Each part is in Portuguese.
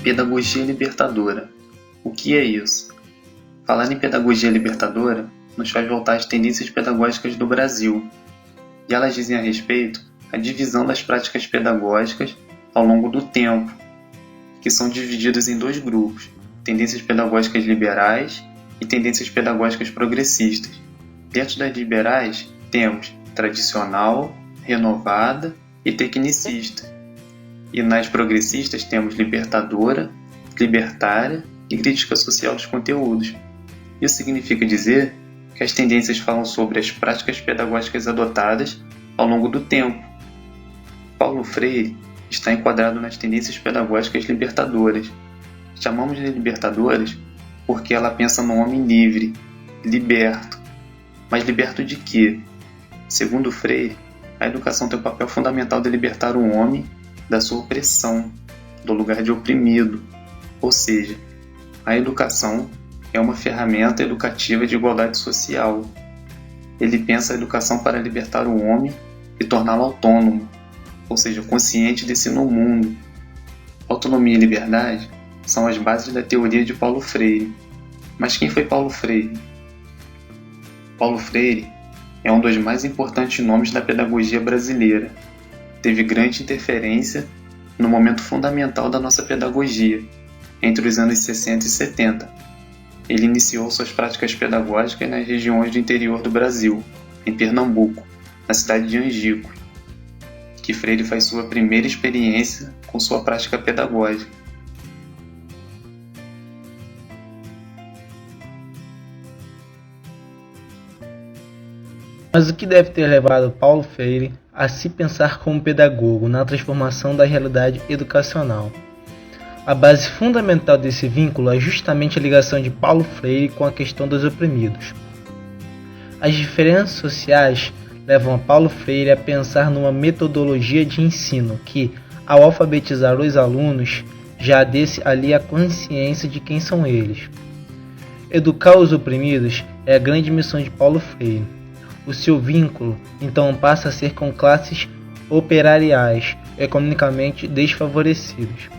Pedagogia libertadora. O que é isso? Falar em pedagogia libertadora nos faz voltar às tendências pedagógicas do Brasil, e elas dizem a respeito à divisão das práticas pedagógicas ao longo do tempo, que são divididas em dois grupos: tendências pedagógicas liberais e tendências pedagógicas progressistas. Dentro das liberais, temos tradicional, renovada e tecnicista. E nas progressistas temos libertadora, libertária e crítica social dos conteúdos. Isso significa dizer que as tendências falam sobre as práticas pedagógicas adotadas ao longo do tempo. Paulo Freire está enquadrado nas tendências pedagógicas libertadoras. Chamamos de libertadoras porque ela pensa no homem livre, liberto. Mas liberto de quê? Segundo Freire, a educação tem o papel fundamental de libertar o homem da sua opressão, do lugar de oprimido. Ou seja, a educação é uma ferramenta educativa de igualdade social. Ele pensa a educação para libertar o homem e torná-lo autônomo, ou seja, consciente de si no mundo. Autonomia e liberdade são as bases da teoria de Paulo Freire. Mas quem foi Paulo Freire? Paulo Freire é um dos mais importantes nomes da pedagogia brasileira. Teve grande interferência no momento fundamental da nossa pedagogia, entre os anos 60 e 70. Ele iniciou suas práticas pedagógicas nas regiões do interior do Brasil, em Pernambuco, na cidade de Angico, que Freire faz sua primeira experiência com sua prática pedagógica. Mas o que deve ter levado Paulo Freire a se pensar como pedagogo na transformação da realidade educacional? A base fundamental desse vínculo é justamente a ligação de Paulo Freire com a questão dos oprimidos. As diferenças sociais levam a Paulo Freire a pensar numa metodologia de ensino que, ao alfabetizar os alunos, já desse ali a consciência de quem são eles. Educar os oprimidos é a grande missão de Paulo Freire. O seu vínculo, então, passa a ser com classes operariais, economicamente desfavorecidos.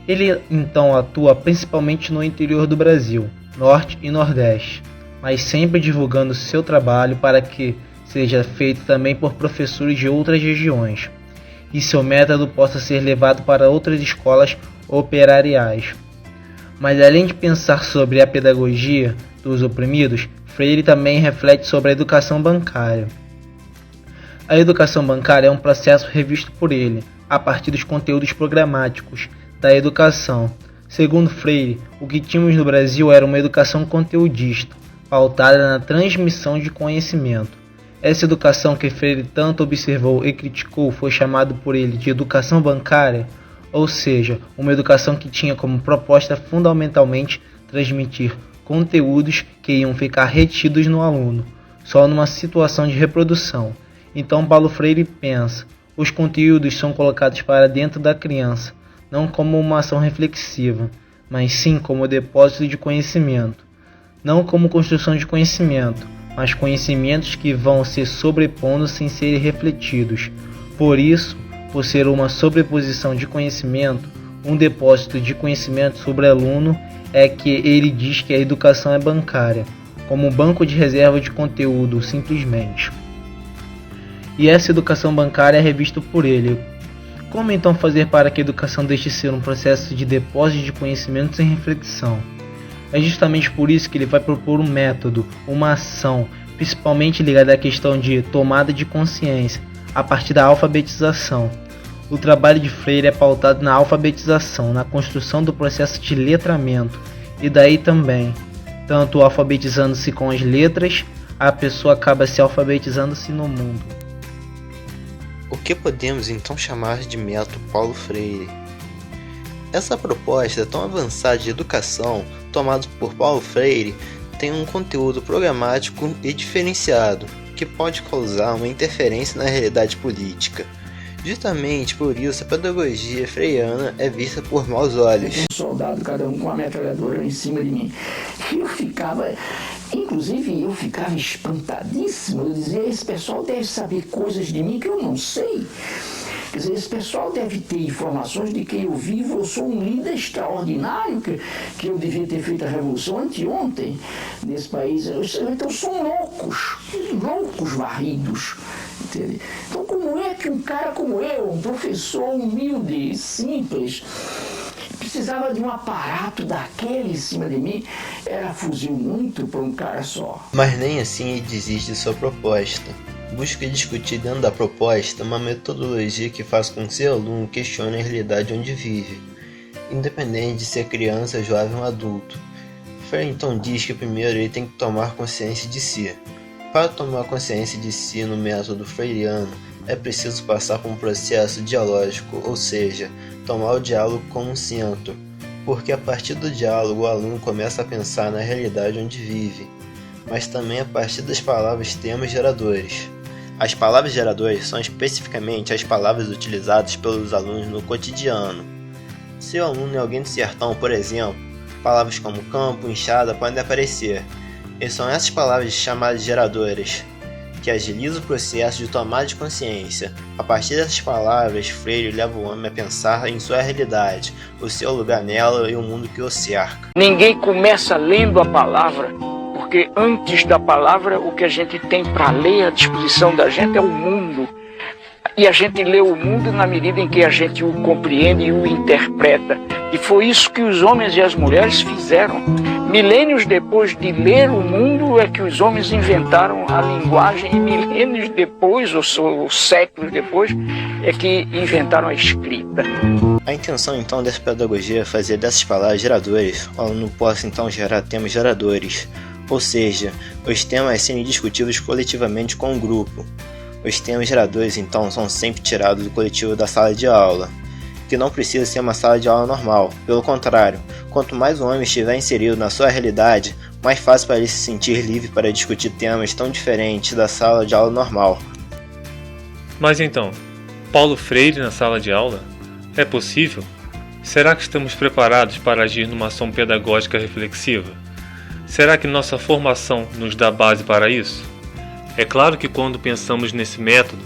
Ele, então, atua principalmente no interior do Brasil, Norte e Nordeste, mas sempre divulgando seu trabalho para que seja feito também por professores de outras regiões, e seu método possa ser levado para outras escolas operariais. Mas além de pensar sobre a pedagogia dos oprimidos, Freire também reflete sobre a educação bancária. A educação bancária é um processo revisto por ele, a partir dos conteúdos programáticos da educação. Segundo Freire, o que tínhamos no Brasil era uma educação conteudista, pautada na transmissão de conhecimento. Essa educação que Freire tanto observou e criticou foi chamada por ele de educação bancária, ou seja, uma educação que tinha como proposta fundamentalmente transmitir conteúdos que iam ficar retidos no aluno, só numa situação de reprodução. Então Paulo Freire pensa, os conteúdos são colocados para dentro da criança, não como uma ação reflexiva, mas sim como depósito de conhecimento. Não como construção de conhecimento, mas conhecimentos que vão se sobrepondo sem serem refletidos. Por isso, por ser uma sobreposição de conhecimento, um depósito de conhecimento sobre o aluno, é que ele diz que a educação é bancária, como um banco de reserva de conteúdo, simplesmente. E essa educação bancária é revista por ele. Como então fazer para que a educação deixe de ser um processo de depósito de conhecimento sem reflexão? É justamente por isso que ele vai propor um método, uma ação, principalmente ligada à questão de tomada de consciência, a partir da alfabetização. O trabalho de Freire é pautado na alfabetização, na construção do processo de letramento, e daí também, tanto alfabetizando-se com as letras, a pessoa acaba se alfabetizando-se no mundo. O que podemos então chamar de método Paulo Freire? Essa proposta tão avançada de educação, tomada por Paulo Freire, tem um conteúdo programático e diferenciado, que pode causar uma interferência na realidade política. Justamente por isso a pedagogia freiana é vista por maus olhos. Um soldado, cada um com uma metralhadora em cima de mim. E eu ficava espantadíssimo. Eu dizia, esse pessoal deve saber coisas de mim que eu não sei. Quer dizer, esse pessoal deve ter informações de que eu vivo, eu sou um líder extraordinário, que eu devia ter feito a revolução anteontem nesse país. Então são loucos varridos. Entende? Então como é que um cara como eu, um professor humilde, simples, precisava de um aparato daquele em cima de mim? Era fuzil muito para um cara só. Mas nem assim ele desiste de sua proposta. Busca discutir dentro da proposta uma metodologia que faça com que seu aluno questione a realidade onde vive, independente de ser criança, jovem ou adulto. Freire então diz que primeiro ele tem que tomar consciência de si. Para tomar consciência de si no método freiriano, é preciso passar por um processo dialógico, ou seja, tomar o diálogo como um centro, porque a partir do diálogo o aluno começa a pensar na realidade onde vive, mas também a partir das palavras temas geradores. As palavras geradoras são especificamente as palavras utilizadas pelos alunos no cotidiano. Se o aluno é alguém do sertão, por exemplo, palavras como campo, enxada podem aparecer, e são essas palavras chamadas geradoras que agilizam o processo de tomada de consciência. A partir dessas palavras, Freire leva o homem a pensar em sua realidade, o seu lugar nela e o mundo que o cerca. Ninguém começa lendo a palavra, porque antes da palavra o que a gente tem para ler à disposição da gente é o mundo. E a gente lê o mundo na medida em que a gente o compreende e o interpreta. E foi isso que os homens e as mulheres fizeram. Milênios depois de ler o mundo é que os homens inventaram a linguagem, e milênios depois, ou séculos depois, é que inventaram a escrita. A intenção então dessa pedagogia é fazer dessas palavras geradores, o aluno possa então gerar temas geradores, ou seja, os temas serem discutidos coletivamente com o grupo. Os temas geradores então são sempre tirados do coletivo da sala de aula, que não precisa ser uma sala de aula normal. Pelo contrário, quanto mais o homem estiver inserido na sua realidade, mais fácil para ele se sentir livre para discutir temas tão diferentes da sala de aula normal. Mas então, Paulo Freire na sala de aula? É possível? Será que estamos preparados para agir numa ação pedagógica reflexiva? Será que nossa formação nos dá base para isso? É claro que quando pensamos nesse método,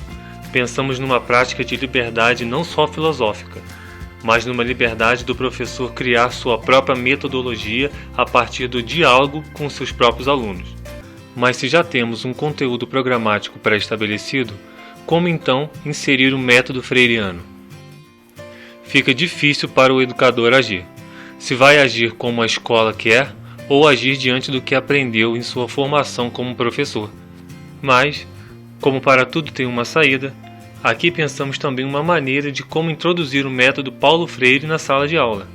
pensamos numa prática de liberdade não só filosófica, mas numa liberdade do professor criar sua própria metodologia a partir do diálogo com seus próprios alunos. Mas se já temos um conteúdo programático pré-estabelecido, como então inserir o método freiriano? Fica difícil para o educador agir. Se vai agir como a escola quer ou agir diante do que aprendeu em sua formação como professor. Mas, como para tudo tem uma saída, aqui pensamos também uma maneira de como introduzir o método Paulo Freire na sala de aula.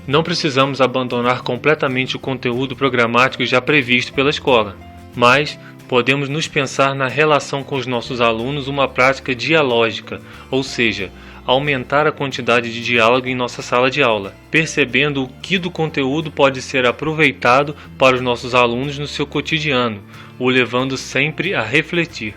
Não precisamos abandonar completamente o conteúdo programático já previsto pela escola, mas podemos nos pensar na relação com os nossos alunos uma prática dialógica, ou seja, aumentar a quantidade de diálogo em nossa sala de aula, percebendo o que do conteúdo pode ser aproveitado para os nossos alunos no seu cotidiano, o levando sempre a refletir.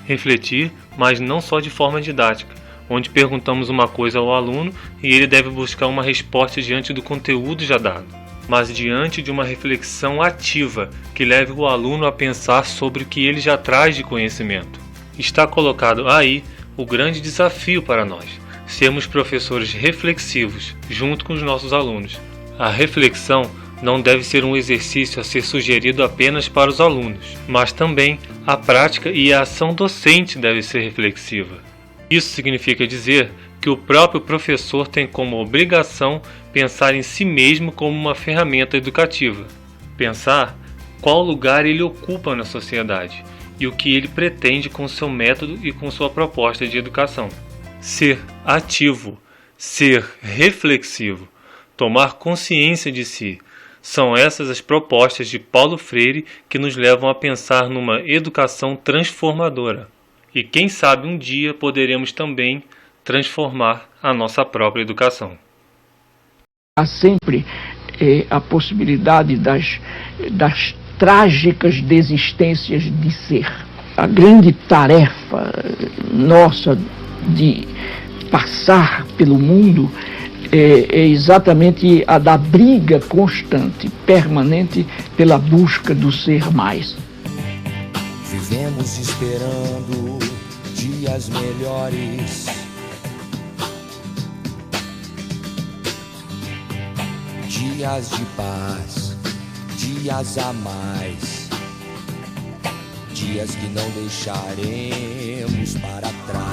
Refletir, mas não só de forma didática, onde perguntamos uma coisa ao aluno e ele deve buscar uma resposta diante do conteúdo já dado, mas diante de uma reflexão ativa que leve o aluno a pensar sobre o que ele já traz de conhecimento. Está colocado aí o grande desafio para nós, sermos professores reflexivos junto com os nossos alunos. A reflexão não deve ser um exercício a ser sugerido apenas para os alunos, mas também a prática e a ação docente deve ser reflexiva. Isso significa dizer que o próprio professor tem como obrigação pensar em si mesmo como uma ferramenta educativa. Pensar qual lugar ele ocupa na sociedade e o que ele pretende com seu método e com sua proposta de educação. Ser ativo, ser reflexivo, tomar consciência de si. São essas as propostas de Paulo Freire que nos levam a pensar numa educação transformadora. E quem sabe um dia poderemos também transformar a nossa própria educação. Há sempre a possibilidade das trágicas desistências de ser. A grande tarefa nossa de passar pelo mundo é exatamente a da briga constante, permanente, pela busca do ser mais. Vivemos esperando dias melhores, dias de paz, dias a mais, dias que não deixaremos para trás.